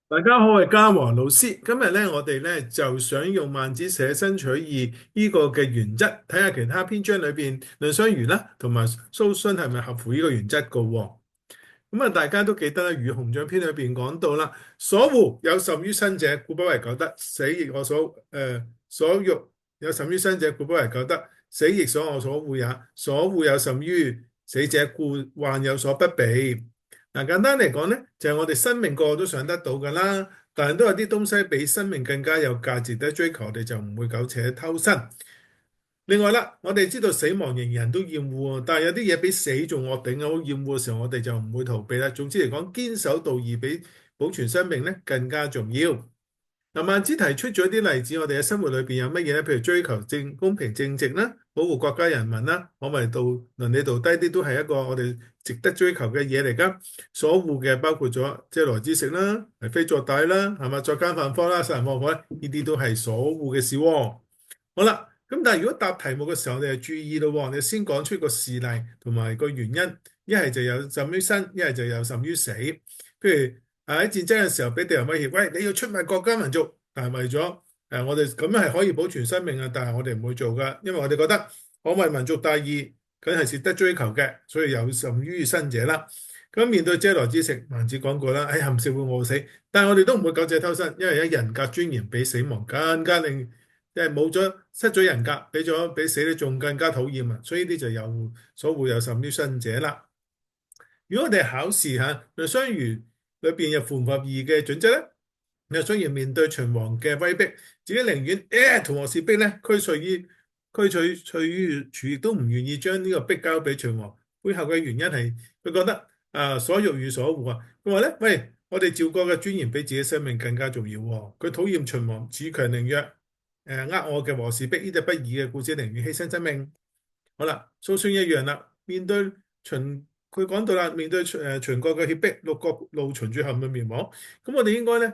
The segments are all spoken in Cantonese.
大家好，我係嘉禾老師。今日咧，我哋咧就想用孟子捨生取義呢個嘅原則，睇下其他篇章裏邊藺相如啦，同埋蘇洵係咪合乎呢個原則噶喎。咁啊，大家都記得啦，《與熊掌》篇裏邊講到啦，所惡有甚於生者，故不為久得；死亦我所欲有甚於生者，故不為久得；死亦所我所惡也。所惡有甚於死者，故患有所不備。嗱，簡單嚟講咧，就係我哋生命個個都想得到噶啦，但係都有啲東西比生命更加有價值得追求，我哋就唔會苟且偷生。另外啦，我哋知道死亡人人都厭惡，但係有啲嘢比死仲惡頂，好厭惡嘅時候，我哋就唔會逃避啦。總之嚟講，堅守道義比保存生命咧更加重要。嗱，孟子提出咗啲例子，我哋喺生活裏邊有乜嘢咧？譬如追求公平正直啦，保護國家人民啦，我哋倫理道德啲都係一個我哋值得追求嘅嘢嚟噶。所惡嘅包括咗借來之食啦，為非作歹啦，係嘛，作奸犯科啦，殺人放火咧，呢啲都係所惡嘅事喎。好啦，咁但係如果答題目嘅時候，我哋就注意咯喎，你先講出個事例同埋個原因，一係就有甚於生，一係就有甚於死。譬如喺戰爭嘅時候俾敵人威脅，喂，你要出賣國家民族，但係為咗我哋咁樣係可以保存生命啊，但係我哋唔會做噶，因為我哋覺得捍衛民族大義，梗係值得追求嘅，所以有甚於生者啦。咁面對嗟來之食，孟子講過啦，哎，含笑會餓死，但係我哋都唔會苟且偷生，因為有人格尊嚴比死亡更加令。即係冇咗失咗人格，比死咧仲更加討厭啊！所以呢啲就有所惡有甚於生者啦。如果我哋考試嚇，藺相如裏邊有符唔符合義嘅準則咧？藺相如面對秦王嘅威逼，自己寧願同和氏璧咧，區取於楚，亦都唔願意將呢個璧交俾秦王。背後嘅原因係佢覺得所欲與所惡啊。佢話咧，喂，我哋趙國嘅尊嚴比自己生命更加重要喎。佢討厭秦王恃強凌弱。我嘅和氏璧呢隻不義嘅故事，寧願犧牲生命。好啦，蘇洵一樣啦，面對佢講到啦，面對秦國嘅脅迫，六國怒秦最後咪滅亡。咁我哋應該咧，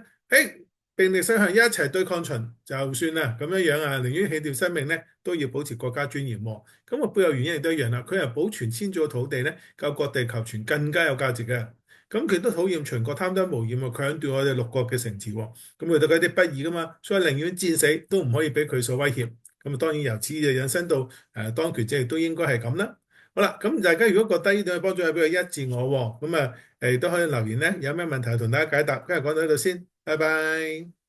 並力西向一齊對抗秦，就算啦咁樣樣啊，寧願棄掉生命咧，都要保持國家尊嚴喎。咁個背後原因亦都一樣啦，佢係保存遷咗嘅土地咧，較割地求存更加有價值嘅。咁佢都討厭秦國貪得無厭啊，強奪我哋六國嘅城池喎。咁佢對嗰啲不義噶嘛，所以寧願戰死都唔可以俾佢所威脅。咁啊，當然由此就引申到當權者亦都應該係咁啦。好啦，咁大家如果覺得呢段嘅幫助係比較一致我喎，咁啊都可以留言咧，有咩問題同大家解答。今日講到呢度先，拜拜。